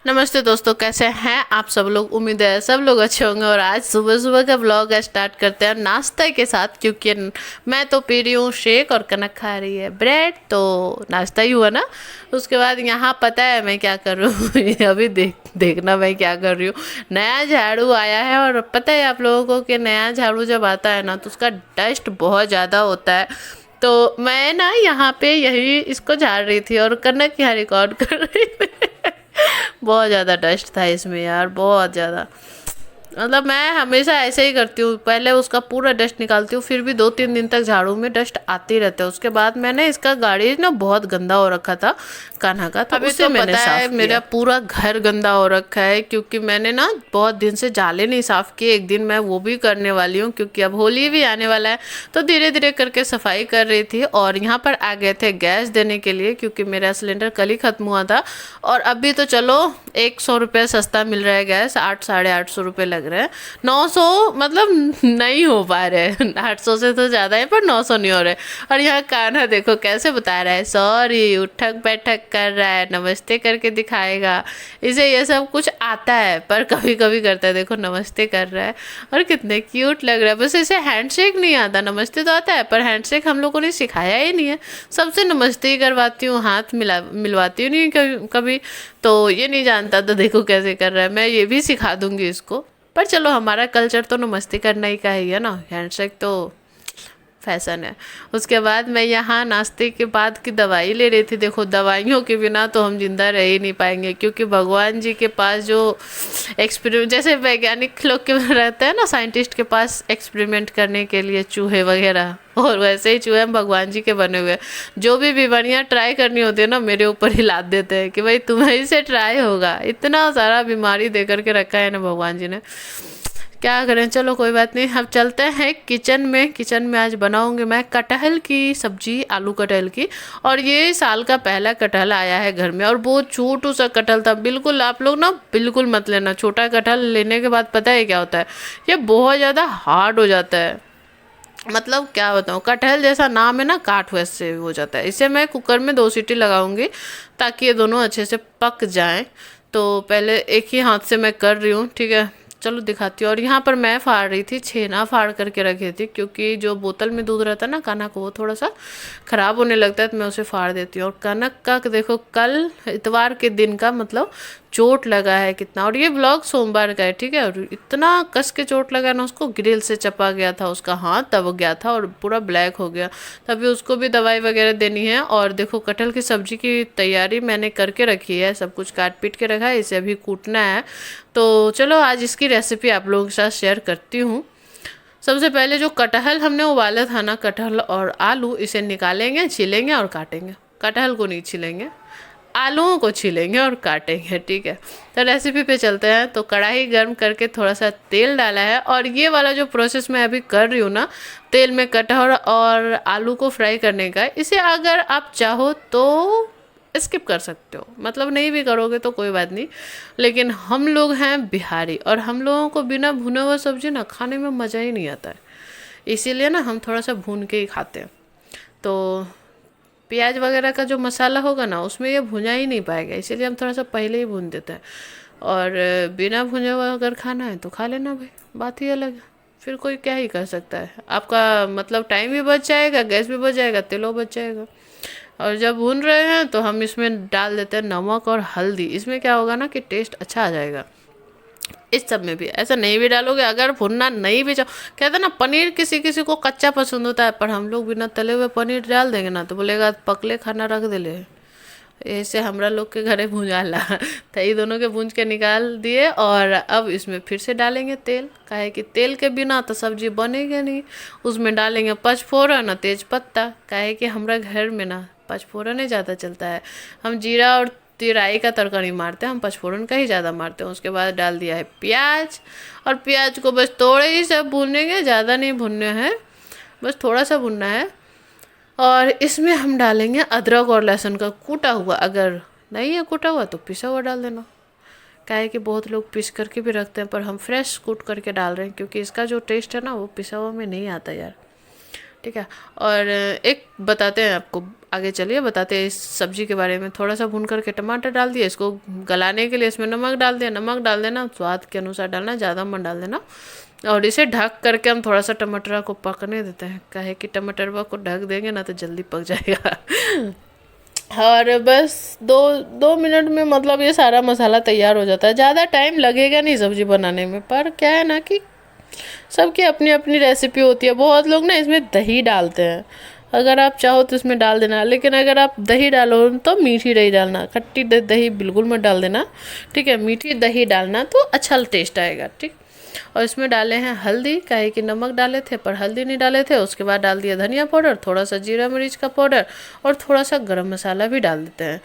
नमस्ते दोस्तों, कैसे हैं आप सब लोग। उम्मीद है सब लोग अच्छे होंगे। और आज सुबह सुबह का ब्लॉग स्टार्ट करते हैं नाश्ते के साथ, क्योंकि मैं तो पी रही हूँ शेक और कनक खा रही है ब्रेड, तो नाश्ता ही हुआ ना। उसके बाद यहाँ पता है मैं क्या कर रही हूँ अभी देखना मैं क्या कर रही हूँ। नया झाड़ू आया है और पता है आप लोगों को कि नया झाड़ू जब आता है ना तो उसका डस्ट बहुत ज़्यादा होता है। तो मैं ना यहाँ पे यही इसको झाड़ रही थी और कनक यहाँ रिकॉर्ड कर रही थी बहुत ज़्यादा डस्ट था इसमें यार, बहुत ज़्यादा। मतलब मैं हमेशा ऐसे ही करती हूँ, पहले उसका पूरा डस्ट निकालती हूँ, फिर भी 2-3 दिन तक झाड़ू में डस्ट आते ही रहता है। उसके बाद मैंने इसका गाड़ी ना बहुत गंदा हो रखा था कान्हा का, तो अभी उसे तो मैंने पता साफ है किया। मेरा मेरा पूरा घर गंदा हो रखा है क्योंकि मैंने ना बहुत दिन से जाले नहीं साफ किए। एक दिन मैं वो भी करने वाली हूँ क्योंकि अब होली भी आने वाला है, तो धीरे धीरे करके सफाई कर रही थी। और यहाँ पर आ गए थे गैस देने के लिए क्योंकि मेरा सिलेंडर कल ही ख़त्म हुआ था। और अभी तो चलो 100 रुपये सस्ता मिल रहा है गैस, 800-850 रुपये लग रहे हैं। 900 मतलब नहीं हो पा रहे हैं 800 से तो ज़्यादा है पर 900 नहीं हो रहे। और यहाँ कान्हा देखो कैसे बता रहा है, सॉरी, उठक बैठक कर रहा है, नमस्ते करके दिखाएगा। इसे ये सब कुछ आता है पर कभी कभी करता है। देखो नमस्ते कर रहा है और कितने क्यूट लग रहा है। बस इसे हैंडशेक नहीं आता, नमस्ते तो आता है पर हैंडशेक हम लोगों ने सिखाया ही नहीं है। सबसे नमस्ते ही करवाती हूँ, हाथ मिलवाती हूँ नहीं कभी। तो ये नहीं जानता, तो देखो कैसे कर रहा है। मैं ये भी सिखा दूंगी इसको। पर चलो हमारा कल्चर तो नमस्ते करना ही का ही है ना, हैंडशेक तो फैशन है। उसके बाद मैं यहाँ नाश्ते के बाद की दवाई ले रही थी। देखो दवाइयों के बिना तो हम जिंदा रह ही नहीं पाएंगे, क्योंकि भगवान जी के पास जो एक्सपेरिमेंट, जैसे वैज्ञानिक लोग के रहते हैं ना, साइंटिस्ट के पास एक्सपेरिमेंट करने के लिए चूहे वगैरह, और वैसे ही चूहे हम भगवान जी के बने हुए। जो भी बीमारियाँ ट्राई करनी होती है ना मेरे ऊपर ही लाद देते हैं कि भाई तुम्हें से ट्राई होगा। इतना सारा बीमारी दे करके रखा है ना भगवान जी ने, क्या करें। चलो कोई बात नहीं, अब चलते हैं किचन में। किचन में आज बनाऊंगी मैं कटहल की सब्जी, आलू कटहल की। और ये साल का पहला कटहल आया है घर में और बहुत छोटू सा कटहल था। बिल्कुल आप लोग ना बिल्कुल मत लेना, छोटा कटहल लेने के बाद पता है क्या होता है, ये बहुत ज़्यादा हार्ड हो जाता है। मतलब क्या बताऊँ, कटहल जैसा नाम है ना, काठ वैसे हो जाता है। इसे मैं कुकर में 2 सीटी लगाऊंगी ताकि ये दोनों अच्छे से पक जाएं। तो पहले एक ही हाथ से मैं कर रही हूँ, ठीक है। चलो दिखाती हूँ। और यहाँ पर मैं फाड़ रही थी, छेना फाड़ करके रखी थी, क्योंकि जो बोतल में दूध रहता है ना कान्हा को, वो थोड़ा सा ख़राब होने लगता है तो मैं उसे फाड़ देती हूँ। और कनक का देखो कल इतवार के दिन का मतलब चोट लगा है कितना। और ये ब्लॉग सोमवार का है, ठीक है। और इतना कस के चोट लगा ना, उसको ग्रिल से चपा गया था, उसका हाथ दब गया था और पूरा ब्लैक हो गया। तभी उसको भी दवाई वगैरह देनी है। और देखो कटहल की सब्जी की तैयारी मैंने करके रखी है, सब कुछ काट पीट के रखा है, इसे अभी कूटना है। तो चलो आज इसकी रेसिपी आप लोगों के साथ शेयर करती हूँ। सबसे पहले जो कटहल हमने उबाला था ना, कटहल और आलू, इसे निकालेंगे, छीलेंगे और काटेंगे। कटहल को नहीं छीलेंगे, आलूओं को छीलेंगे और काटेंगे, ठीक है। तो रेसिपी पे चलते हैं। तो कढ़ाई गर्म करके थोड़ा सा तेल डाला है और ये वाला जो प्रोसेस मैं अभी कर रही हूँ ना, तेल में कटहल और आलू को फ्राई करने का, इसे अगर आप चाहो तो स्किप कर सकते हो, मतलब नहीं भी करोगे तो कोई बात नहीं। लेकिन हम लोग हैं बिहारी और हम लोगों को बिना भुने हुए सब्जी ना खाने में मज़ा ही नहीं आता है, इसीलिए ना हम थोड़ा सा भून के ही खाते हैं। तो प्याज वगैरह का जो मसाला होगा ना उसमें ये भुना ही नहीं पाएगा, इसीलिए हम थोड़ा सा पहले ही भून देते हैं। और बिना भुने हुआ अगर खाना है तो खा लेना भाई, बात ही अलग है। फिर कोई क्या ही कर सकता है, आपका मतलब टाइम भी बच जाएगा, गैस भी बच जाएगा, तेलों बच जाएगा। और जब भून रहे हैं तो हम इसमें डाल देते हैं नमक और हल्दी। इसमें क्या होगा ना कि टेस्ट अच्छा आ जाएगा। इस सब में भी ऐसा नहीं भी डालोगे, अगर भुनना नहीं भी चाहो, कहते हैं ना पनीर किसी किसी को कच्चा पसंद होता है, पर हम लोग बिना तले हुए पनीर डाल देंगे ना तो बोलेगा पकले खाना रख दे ले। ऐसे हमरा लोग के घरे भुंजाला तो ये दोनों के भूंज के निकाल दिए। और अब इसमें फिर से डालेंगे तेल, काहे कि तेल के बिना तो सब्जी बनेगी नहीं। उसमें डालेंगे पचफोरन और तेज पत्ता, काहे कि हमरा घर में ना पचफोरन ही ज़्यादा चलता है। हम जीरा और तिराई का तड़का नहीं मारते, हम पचफोरन का ही ज़्यादा मारते हैं। उसके बाद डाल दिया है प्याज, और प्याज को बस थोड़े ही सब भूनेंगे, ज़्यादा नहीं भुनने हैं, बस थोड़ा सा भुनना है। और इसमें हम डालेंगे अदरक और लहसुन का कूटा हुआ, अगर नहीं है कूटा हुआ तो पिसा हुआ डाल देना। क्या है कि बहुत लोग पीस करके भी रखते हैं, पर हम फ्रेश कूट करके डाल रहे हैं क्योंकि इसका जो टेस्ट है ना वो पिसा हुआ में नहीं आता यार, ठीक है। और एक बताते हैं आपको, आगे चलिए बताते हैं इस सब्जी के बारे में। थोड़ा सा भून करके टमाटर डाल दिए, इसको गलाने के लिए इसमें नमक डाल दिया। नमक डाल देना स्वाद के अनुसार डालना, ज़्यादा मत डाल देना। और इसे ढक करके हम थोड़ा सा टमाटर को पकने देते हैं, काहे कि टमाटर को ढक देंगे ना तो जल्दी पक जाएगा। और बस 2 मिनट में मतलब ये सारा मसाला तैयार हो जाता है। ज़्यादा टाइम लगेगा नहीं सब्जी बनाने में, पर क्या है ना कि सबकी अपनी अपनी रेसिपी होती है। बहुत लोग ना इसमें दही डालते हैं, अगर आप चाहो तो इसमें डाल देना, लेकिन अगर आप दही डालो तो मीठी दही डालना, खट्टी दही बिल्कुल मत डाल देना, ठीक है। मीठी दही डालना तो अच्छा टेस्ट आएगा, ठीक। और इसमें डाले हैं हल्दी, काहे कि नमक डाले थे पर हल्दी नहीं डाले थे। उसके बाद डाल दिया धनिया पाउडर, थोड़ा सा जीरा मिर्च का पाउडर और थोड़ा सा गरम मसाला भी डाल देते हैं।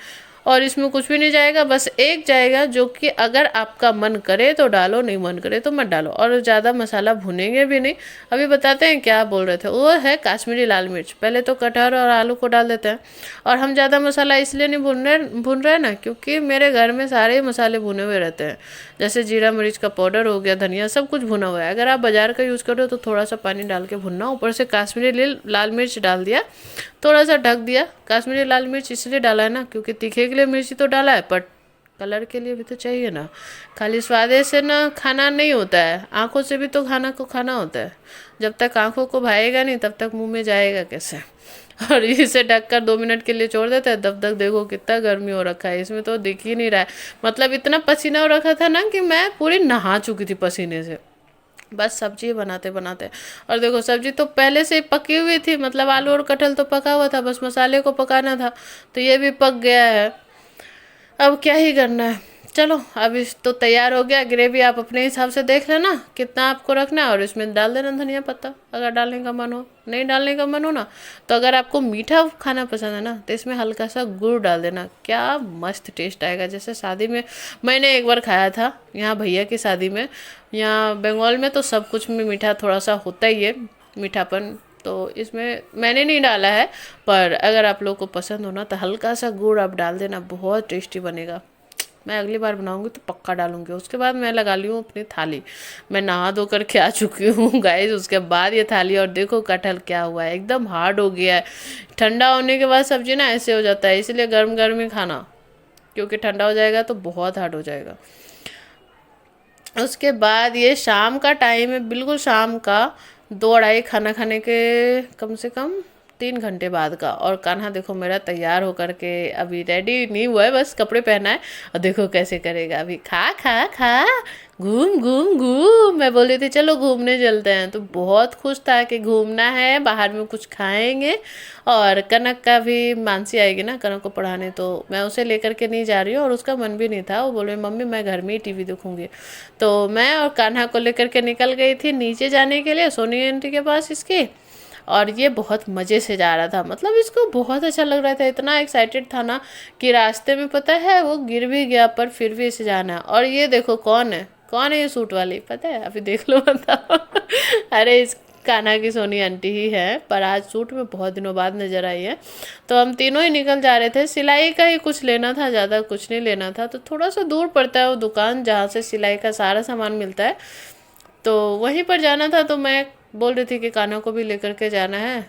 और इसमें कुछ भी नहीं जाएगा, बस एक जाएगा जो कि अगर आपका मन करे तो डालो, नहीं मन करे तो मत डालो। और ज़्यादा मसाला भुनेंगे भी नहीं। अभी बताते हैं क्या बोल रहे थे, वो है काश्मीरी लाल मिर्च। पहले तो कटहल और आलू को डाल देते हैं। और हम ज़्यादा मसाला इसलिए नहीं भून रहे ना, क्योंकि मेरे घर में सारे मसाले भुने हुए रहते हैं। जैसे जीरा मिर्च का पाउडर हो गया, धनिया, सब कुछ भुना हुआ है। अगर आप बाज़ार का यूज़ करो तो थोड़ा सा पानी डाल के भुनना। ऊपर से काश्मीरी लाल मिर्च डाल दिया, थोड़ा सा ढक दिया। काश्मीरी लाल मिर्च इसलिए डाला है ना क्योंकि तीखे के लिए मिर्ची तो डाला है, पर कलर के लिए भी तो चाहिए ना। खाली स्वादे से ना खाना नहीं होता है, आँखों से भी तो खाना को खाना होता है। जब तक आँखों को भाएगा नहीं तब तक मुंह में जाएगा कैसे। और इसे ढककर 2 मिनट के लिए छोड़ देते हैं। तब तक देखो कितना गर्मी हो रखा है, इसमें तो दिख ही नहीं रहा है। मतलब इतना पसीना हो रखा था ना कि मैं पूरी नहा चुकी थी पसीने से, बस सब्जी बनाते बनाते। और देखो सब्जी तो पहले से ही पकी हुई थी, मतलब आलू और कटहल तो पका हुआ था, बस मसाले को पकाना था। तो ये भी पक गया है, अब क्या ही करना है। चलो अब इस तो तैयार हो गया। ग्रेवी आप अपने हिसाब से देख लेना कितना आपको रखना है, और इसमें डाल देना धनिया पत्ता अगर डालने का मन हो। नहीं डालने का मन हो ना तो अगर आपको मीठा खाना पसंद है ना तो इसमें हल्का सा गुड़ डाल देना, क्या मस्त टेस्ट आएगा। जैसे शादी में मैंने एक बार खाया था, यहाँ भैया की शादी में। यहाँ बंगाल में तो सब कुछ में मीठा थोड़ा सा होता ही है, मीठापन। तो इसमें मैंने नहीं डाला है, पर अगर आप लोग को पसंद हो ना तो हल्का सा गुड़ आप डाल देना, बहुत टेस्टी बनेगा। मैं अगली बार बनाऊंगी तो पक्का डालूंगी। उसके बाद मैं लगा ली हूँ अपनी थाली। मैं नहा धो करके आ चुकी हूँ गाइस। उसके बाद ये थाली, और देखो कटहल क्या हुआ है, एकदम हार्ड हो गया है। ठंडा होने के बाद सब्जी ना ऐसे हो जाता है, इसलिए गर्म गर्म ही खाना, क्योंकि ठंडा हो जाएगा तो बहुत हार्ड हो जाएगा। उसके बाद ये शाम का टाइम है, बिल्कुल शाम का 2 अढ़ाई खाना खाने के कम से कम 3 घंटे बाद का। और कान्हा देखो मेरा तैयार होकर के अभी रेडी नहीं हुआ है, बस कपड़े पहना है। और देखो कैसे करेगा अभी, खा खा खा, घूम घूम घूम। मैं बोल रही थी चलो घूमने चलते हैं, तो बहुत खुश था कि घूमना है, बाहर में कुछ खाएंगे। और कनक का भी मानसी आएगी ना कनक को पढ़ाने, तो मैं उसे लेकर के नहीं जा रही हूँ। और उसका मन भी नहीं था, वो बोल रही मम्मी मैं घर में ही टीवी देखूंगी। तो मैं और कान्हा को लेकर के निकल गई थी नीचे जाने के लिए, सोनी आंटी के पास इसके। और ये बहुत मज़े से जा रहा था, मतलब इसको बहुत अच्छा लग रहा था, इतना एक्साइटेड था ना कि रास्ते में पता है वो गिर भी गया, पर फिर भी इसे जाना है। और ये देखो कौन है ये सूट वाली, पता है अभी देख लो बताओ। अरे इस कान्हा की सोनी आंटी ही है, पर आज सूट में बहुत दिनों बाद नज़र आई है। तो हम तीनों ही निकल जा रहे थे, सिलाई का ही कुछ लेना था, ज़्यादा कुछ नहीं लेना था। तो थोड़ा सा दूर पड़ता है वो दुकान जहाँ से सिलाई का सारा सामान मिलता है, तो वहीं पर जाना था। तो मैं बोल रही थी कि कान्हा को भी लेकर के जाना है,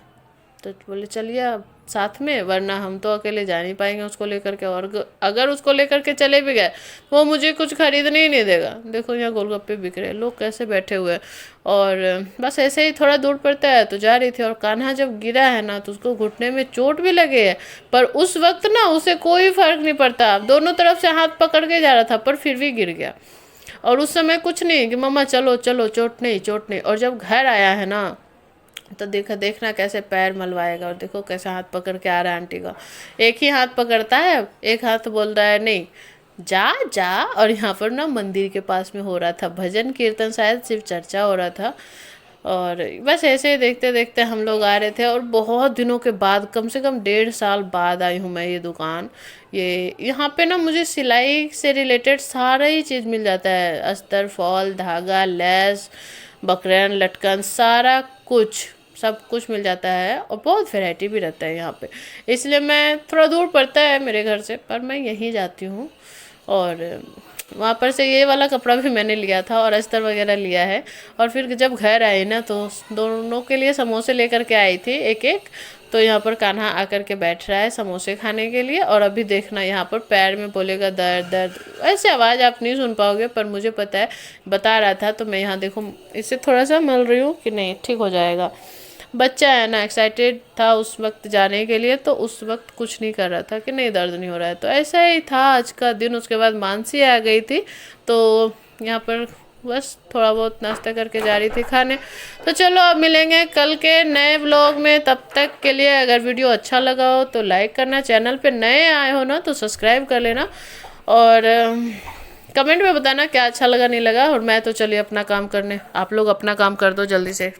तो बोले चलिए आप साथ में, वरना हम तो अकेले जा नहीं पाएंगे उसको लेकर के। और अगर उसको लेकर के चले भी गए वो मुझे कुछ खरीदने ही नहीं देगा। देखो यहाँ गोलगप्पे बिक रहे हैं, लोग कैसे बैठे हुए हैं। और बस ऐसे ही थोड़ा दूर पड़ता है तो जा रही थी। और कान्हा जब गिरा है ना तो उसको घुटने में चोट भी लगे है, पर उस वक्त ना उसे कोई फर्क नहीं पड़ता, दोनों तरफ से हाथ पकड़ के जा रहा था, पर फिर भी गिर गया। और उस समय कुछ नहीं कि मम्मा चलो चलो, चोट नहीं चोट नहीं। और जब घर आया है ना तो देखना कैसे पैर मलवाएगा। और देखो कैसे हाथ पकड़ के आ रहा है आंटी का, एक ही हाथ पकड़ता है, एक हाथ बोल रहा है नहीं जा जा। और यहाँ पर ना मंदिर के पास में हो रहा था भजन कीर्तन, शायद सिर्फ चर्चा हो रहा था। और बस ऐसे ही देखते देखते हम लोग आ रहे थे। और बहुत दिनों के बाद, कम से कम 1.5 साल बाद आई हूँ मैं ये दुकान। ये यहाँ पे ना मुझे सिलाई से रिलेटेड सारा ही चीज़ मिल जाता है, अस्तर, फॉल, धागा, लेस, बकरन, लटकन, सारा कुछ, सब कुछ मिल जाता है। और बहुत वैरायटी भी रहता है यहाँ पे, इसलिए मैं थोड़ा दूर पड़ता है मेरे घर से, पर मैं यहीं जाती हूँ। और वहाँ पर से ये वाला कपड़ा भी मैंने लिया था और अस्तर वगैरह लिया है। और फिर जब घर आई ना तो दोनों के लिए समोसे लेकर के आई थी एक एक। तो यहाँ पर कान्हा आकर के बैठ रहा है समोसे खाने के लिए। और अभी देखना यहाँ पर पैर में बोलेगा दर्द दर्द, ऐसे आवाज़ आप नहीं सुन पाओगे पर मुझे पता है, बता रहा था। तो मैं यहाँ देखो इसे थोड़ा सा मल रही हूँ कि नहीं ठीक हो जाएगा। बच्चा है ना, एक्साइटेड था उस वक्त जाने के लिए, तो उस वक्त कुछ नहीं कर रहा था कि नहीं दर्द नहीं हो रहा है। तो ऐसा ही था आज का दिन। उसके बाद मानसी आ गई थी तो यहाँ पर बस थोड़ा बहुत नाश्ता करके जा रही थी खाने। तो चलो अब मिलेंगे कल के नए व्लॉग में। तब तक के लिए अगर वीडियो अच्छा लगा हो तो लाइक करना, चैनल पे नए आए हो ना तो सब्सक्राइब कर लेना, और कमेंट में बताना क्या अच्छा लगा नहीं लगा। और मैं तो चलिए अपना काम करने, आप लोग अपना काम कर दो जल्दी से।